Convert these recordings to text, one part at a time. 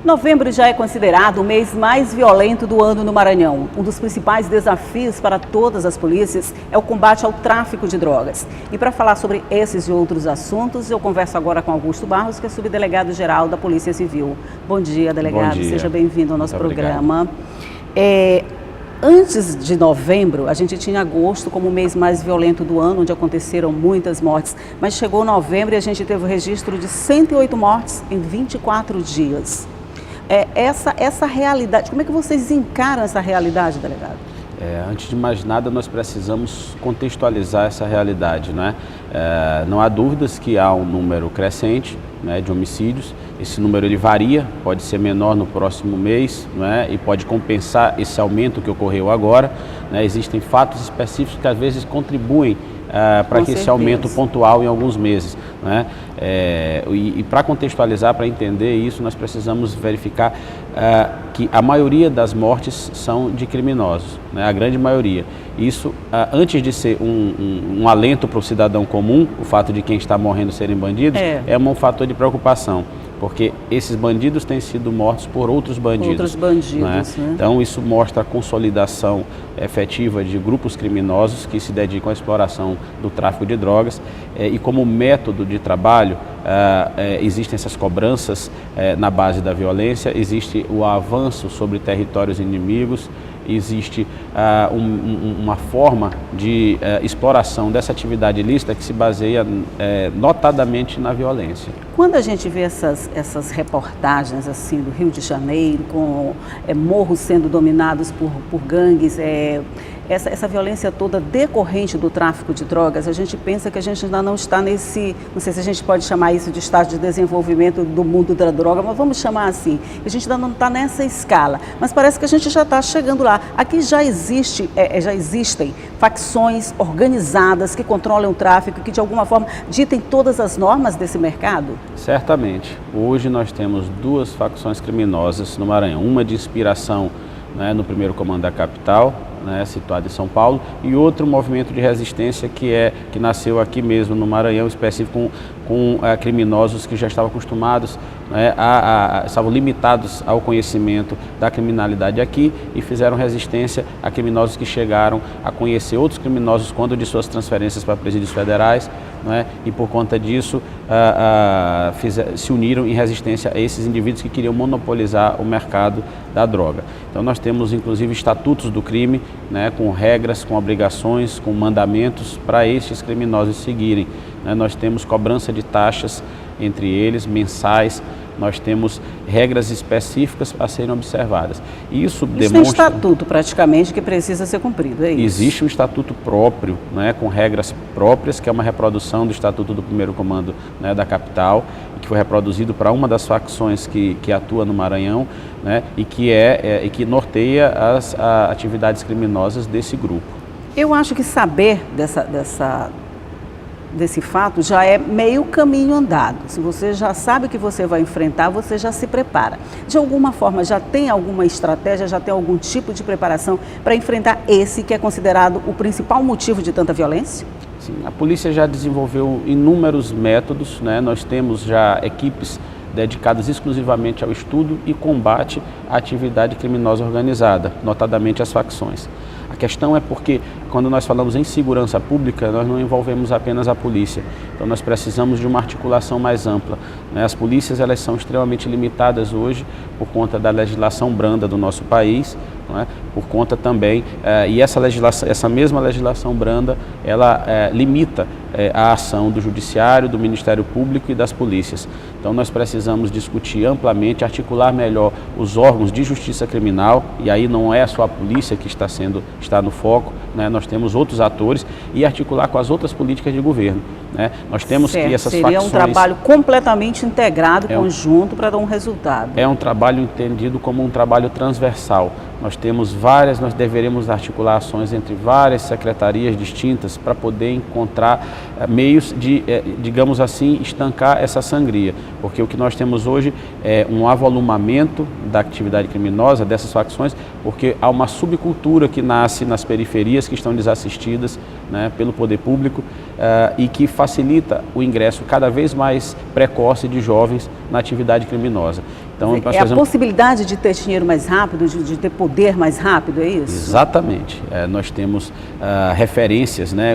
Novembro já é considerado o mês mais violento do ano no Maranhão. Um dos principais desafios para todas as polícias é o combate ao tráfico de drogas. E para falar sobre esses e outros assuntos, eu converso agora com Augusto Barros, que é subdelegado-geral da Polícia Civil. Bom dia, delegado. Bom dia. Seja bem-vindo ao nosso programa. Obrigado. Antes de novembro, a gente tinha agosto como o mês mais violento do ano, onde aconteceram muitas mortes. Mas chegou novembro e a gente teve o registro de 108 mortes em 24 dias. Essa realidade, como é que vocês encaram essa realidade, delegado? Antes de mais nada, nós precisamos contextualizar essa realidade, né? Não há dúvidas que há um número crescente, né, de homicídios. Esse número ele varia, pode ser menor no próximo mês, né, e pode compensar esse aumento que ocorreu agora, né? Existem fatos específicos que às vezes contribuem para que esse aumento pontual em alguns meses, né? E para contextualizar, para entender isso, nós precisamos verificar que a maioria das mortes são de criminosos, né? A grande maioria. Isso, antes de ser um alento para o cidadão comum, o fato de quem está morrendo serem bandidos, é um fator de preocupação. Porque esses bandidos têm sido mortos por outros bandidos. Né? Então isso mostra a consolidação efetiva de grupos criminosos que se dedicam à exploração do tráfico de drogas e como método de trabalho existem essas cobranças na base da violência, existe o avanço sobre territórios inimigos, existe uma forma de exploração dessa atividade ilícita que se baseia notadamente na violência. Quando a gente vê essas reportagens assim do Rio de Janeiro, com morros sendo dominados por gangues, essa violência toda decorrente do tráfico de drogas, a gente pensa que a gente ainda não está nesse, não sei se a gente pode chamar isso de estágio de desenvolvimento do mundo da droga, mas vamos chamar assim, a gente ainda não está nessa escala, mas parece que a gente já está chegando lá. Aqui já existem facções organizadas que controlam o tráfico, que de alguma forma ditem todas as normas desse mercado? Certamente. Hoje nós temos duas facções criminosas no Maranhão, uma de inspiração, né, no primeiro comando da capital, né, situado em São Paulo, e outro movimento de resistência que nasceu aqui mesmo no Maranhão, específico com criminosos que já estavam acostumados, né, estavam limitados ao conhecimento da criminalidade aqui e fizeram resistência a criminosos que chegaram a conhecer outros criminosos quando de suas transferências para presídios federais, né, e por conta disso se uniram em resistência a esses indivíduos que queriam monopolizar o mercado da droga. Então nós temos inclusive estatutos do crime, né, com regras, com obrigações, com mandamentos para estes criminosos seguirem, né? Nós temos cobrança de taxas entre eles, mensais, nós temos regras específicas a serem observadas. Isso demonstra... Tem estatuto praticamente que precisa ser cumprido, é isso? Existe um estatuto próprio, né, com regras próprias, que é uma reprodução do estatuto do primeiro comando, né, da capital, que foi reproduzido para uma das facções que atua no Maranhão, né, e que norteia as atividades criminosas desse grupo. Eu acho que saber desse fato já é meio caminho andado. Se você já sabe o que você vai enfrentar, você já se prepara. De alguma forma, já tem alguma estratégia, já tem algum tipo de preparação para enfrentar esse que é considerado o principal motivo de tanta violência? Sim, a polícia já desenvolveu inúmeros métodos, né? Nós temos já equipes dedicadas exclusivamente ao estudo e combate à atividade criminosa organizada, notadamente as facções. A questão é porque, quando nós falamos em segurança pública, nós não envolvemos apenas a polícia. Então, nós precisamos de uma articulação mais ampla, né? As polícias, elas são extremamente limitadas hoje por conta da legislação branda do nosso país, não é? Por conta também, e essa mesma legislação branda, ela limita a ação do Judiciário, do Ministério Público e das polícias. Então nós precisamos discutir amplamente, articular melhor os órgãos de justiça criminal, e aí não é só a polícia que está no foco, né? Nós temos outros atores, e articular com as outras políticas de governo, né? Nós temos que essas facções... Seria um trabalho completamente integrado, conjunto, para dar um resultado. É um trabalho entendido como um trabalho transversal. Nós deveremos articular ações entre várias secretarias distintas para poder encontrar meios de, digamos assim, estancar essa sangria. Porque o que nós temos hoje é um avolumamento da atividade criminosa dessas facções, porque há uma subcultura que nasce nas periferias que estão desassistidas, né, pelo poder público e que facilita o ingresso cada vez mais precoce de jovens na atividade criminosa. Então, a possibilidade de ter dinheiro mais rápido, de ter poder mais rápido, é isso? Exatamente. Nós temos referências, né?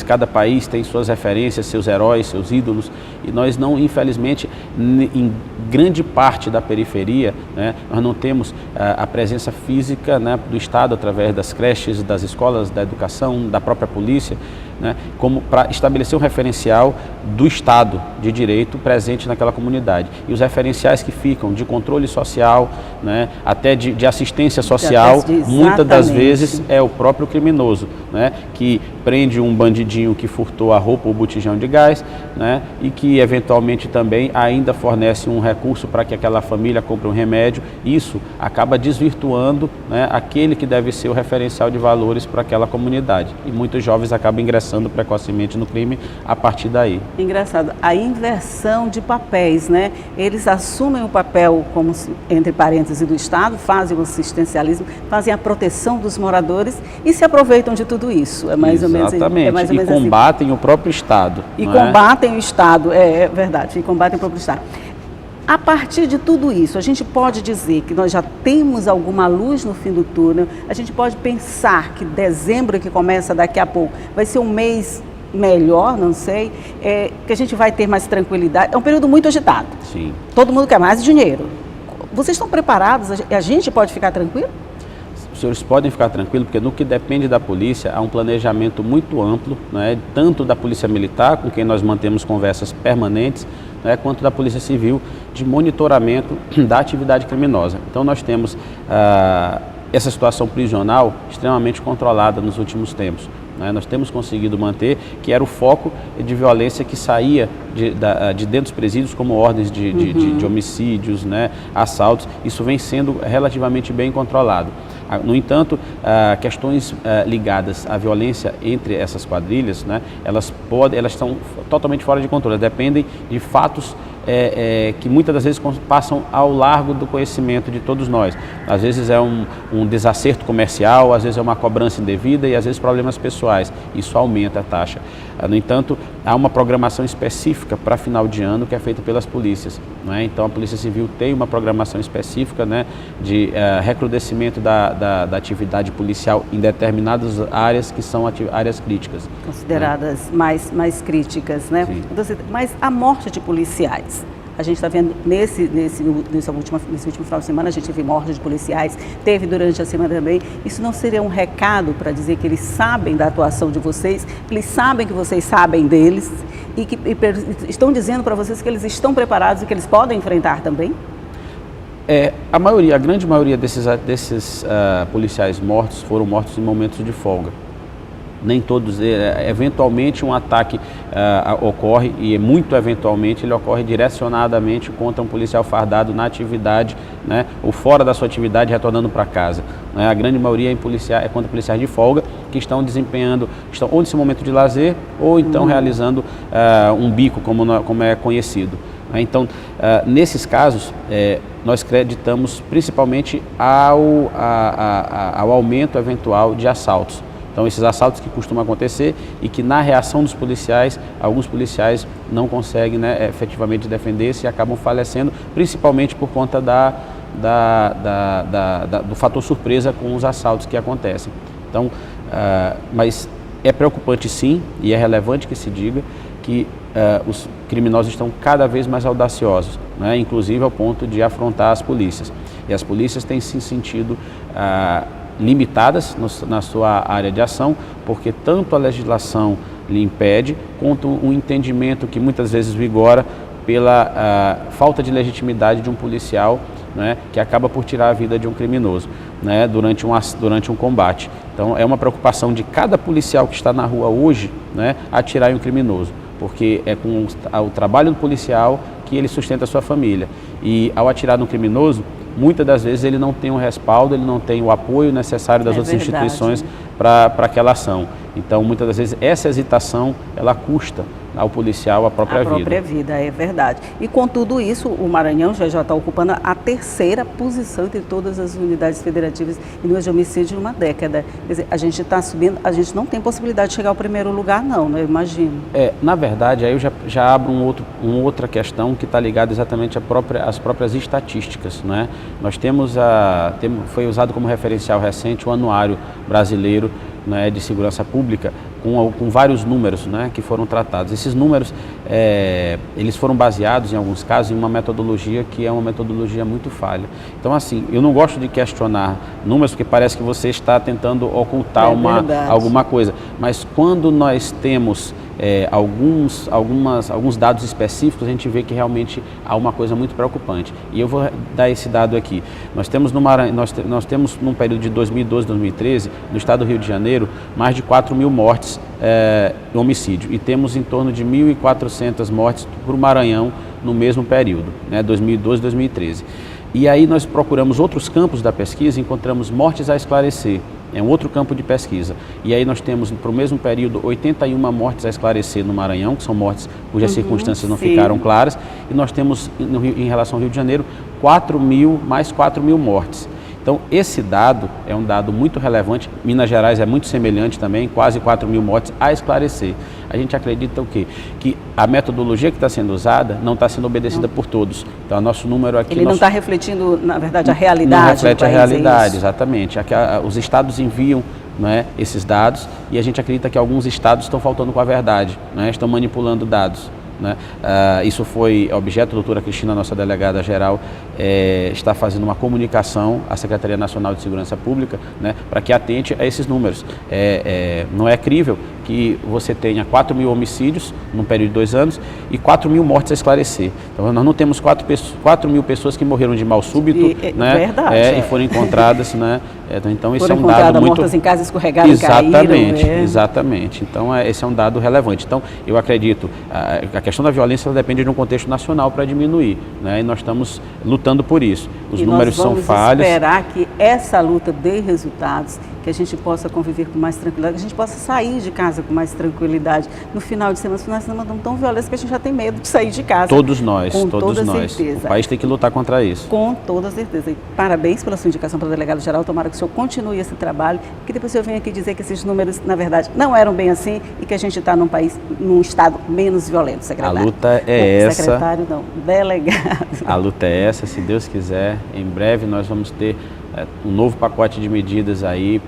Cada país tem suas referências, seus heróis, seus ídolos, e nós não, infelizmente, em grande parte da periferia, né, nós não temos a presença física, né, do Estado através das creches, das escolas, da educação, da própria polícia, né, como para estabelecer um referencial do Estado de direito presente naquela comunidade. E os referenciais que ficam de controle social, né, até de assistência social, muitas das vezes é o próprio criminoso, né, que prende um bandidinho que furtou a roupa ou botijão de gás, né, e que eventualmente também ainda fornece um recurso para que aquela família compre um remédio. Isso acaba desvirtuando, né, aquele que deve ser o referencial de valores para aquela comunidade. E muitos jovens acabam ingressando precocemente no crime a partir daí. Engraçado, a inversão de papéis, né? Eles assumem o papel, como entre parênteses, do Estado, fazem o assistencialismo, fazem a proteção dos moradores e se aproveitam de tudo isso. É mais ou menos, e combatem assim. O próprio Estado. E combatem o Estado, é verdade, e combatem o próprio Estado. A partir de tudo isso, a gente pode dizer que nós já temos alguma luz no fim do túnel, a gente pode pensar que dezembro, que começa daqui a pouco, vai ser um mês melhor, não sei, que a gente vai ter mais tranquilidade. É um período muito agitado. Sim. Todo mundo quer mais dinheiro. Vocês estão preparados? A gente pode ficar tranquilo? Os senhores podem ficar tranquilos, porque no que depende da polícia, há um planejamento muito amplo, né, tanto da Polícia Militar, com quem nós mantemos conversas permanentes, né, quanto da Polícia Civil, de monitoramento da atividade criminosa. Então nós temos essa situação prisional extremamente controlada nos últimos tempos. Nós temos conseguido manter, que era o foco de violência que saía de dentro dos presídios, como ordens de homicídios, né, assaltos. Isso vem sendo relativamente bem controlado. No entanto, questões ligadas à violência entre essas quadrilhas, né, elas estão totalmente fora de controle, dependem de fatos que muitas das vezes passam ao largo do conhecimento de todos nós. Às vezes é um desacerto comercial, às vezes é uma cobrança indevida e às vezes problemas pessoais. Isso aumenta a taxa. No entanto, há uma programação específica para final de ano que é feita pelas polícias, né? Então a Polícia Civil tem uma programação específica, né, de recrudescimento da atividade policial em determinadas áreas que são áreas críticas. Consideradas, né, mais críticas, né? Então, mas a morte de policiais, a gente está vendo nesse último final de semana, a gente teve morte de policiais, teve durante a semana também. Isso não seria um recado para dizer que eles sabem da atuação de vocês, que eles sabem que vocês sabem deles e que estão dizendo para vocês que eles estão preparados e que eles podem enfrentar também? A grande maioria desses policiais mortos foram mortos em momentos de folga. Nem todos, eventualmente um ataque ocorre, e muito eventualmente ele ocorre direcionadamente contra um policial fardado na atividade, né, ou fora da sua atividade, retornando para casa, né? A grande maioria é contra policiais de folga que estão estão ou nesse momento de lazer ou então realizando um bico, como é conhecido. Então, nesses casos, nós acreditamos principalmente ao aumento eventual de assaltos. Então, esses assaltos que costumam acontecer e que na reação dos policiais, alguns policiais não conseguem, né, efetivamente defender-se e acabam falecendo, principalmente por conta do fator surpresa com os assaltos que acontecem. Então, mas é preocupante sim, e é relevante que se diga que os criminosos estão cada vez mais audaciosos, né, inclusive ao ponto de afrontar as polícias. E as polícias têm se sentido limitadas na sua área de ação, porque tanto a legislação lhe impede, quanto o entendimento que muitas vezes vigora pela falta de legitimidade de um policial, né, que acaba por tirar a vida de um criminoso, né, durante um combate. Então é uma preocupação de cada policial que está na rua hoje, né, atirar em um criminoso, porque é com o trabalho do policial que ele sustenta a sua família. E ao atirar no criminoso, muitas das vezes ele não tem o respaldo, ele não tem o apoio necessário das outras instituições para aquela ação. Então, muitas das vezes, essa hesitação, ela custa, ao policial a própria vida. A própria vida, é verdade. E com tudo isso, o Maranhão já está ocupando a terceira posição entre todas as unidades federativas em número de homicídio em uma década. Quer dizer, a gente está subindo, a gente não tem possibilidade de chegar ao primeiro lugar não, né? Eu imagino. Na verdade, aí eu já abro uma outra questão que está ligada exatamente às próprias estatísticas, né? Nós foi usado como referencial recente o Anuário Brasileiro, né, de Segurança Pública, com vários números, né, que foram tratados. Esses números, eles foram baseados, em alguns casos, em uma metodologia que é uma metodologia muito falha. Então, assim, eu não gosto de questionar números, porque parece que você está tentando ocultar alguma coisa. Mas quando nós temos alguns dados específicos, a gente vê que realmente há uma coisa muito preocupante. E eu vou dar esse dado aqui. Nós temos num período de 2012 a 2013, no estado do Rio de Janeiro, mais de 4 mil mortes em homicídio. E temos em torno de 1.400 mortes para o Maranhão no mesmo período, né, 2012 a 2013. E aí nós procuramos outros campos da pesquisa e encontramos mortes a esclarecer. É um outro campo de pesquisa. E aí nós temos, para o mesmo período, 81 mortes a esclarecer no Maranhão, que são mortes cujas circunstâncias não ficaram claras. E nós temos, em relação ao Rio de Janeiro, mais 4 mil mortes. Então, esse dado é um dado muito relevante. Minas Gerais é muito semelhante também, quase 4 mil mortes a esclarecer. A gente acredita o quê? Que a metodologia que está sendo usada não está sendo obedecida por todos. Então, nosso número aqui... Ele não está refletindo, na verdade, a realidade. Não reflete a realidade, exatamente. Os estados enviam, né, esses dados e a gente acredita que alguns estados estão faltando com a verdade, né, estão manipulando dados. Né? Isso foi objeto, a doutora Cristina, nossa delegada geral, está fazendo uma comunicação à Secretaria Nacional de Segurança Pública, né, para que atente a esses números. Não é crível que você tenha 4 mil homicídios num período de 2 anos e 4 mil mortes a esclarecer. Então nós não temos 4 mil pessoas que morreram de mal súbito, né, e foram encontradas, né, então isso é um dado muito... mortas em casa, escorregaram e caíram. Exatamente. Então esse é um dado relevante. Então eu acredito, a questão da violência depende de um contexto nacional para diminuir, né, e nós estamos lutando por isso. Os números são falhos. Esperar que essa luta dê resultados, que a gente possa conviver com mais tranquilidade, que a gente possa sair de casa com mais tranquilidade. No final de semana, os finais de semana estão tão violentos que a gente já tem medo de sair de casa. Todos nós. Certeza. O país tem que lutar contra isso. Com toda certeza. E parabéns pela sua indicação para o delegado geral. Tomara que o senhor continue esse trabalho, que depois o senhor venha aqui dizer que esses números, na verdade, não eram bem assim e que a gente está num estado menos violento, secretário. A luta é essa. Secretário não, delegado. A luta é essa, se Deus quiser. Em breve nós vamos ter um novo pacote de medidas aí,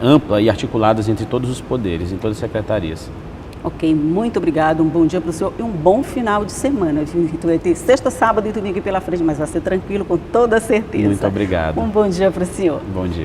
ampla e articuladas entre todos os poderes, em todas as secretarias. Ok, muito obrigado, um bom dia para o senhor e um bom final de semana. Vai ter sexta, sábado e domingo pela frente, mas vai ser tranquilo com toda certeza. Muito obrigado. Um bom dia para o senhor. Bom dia.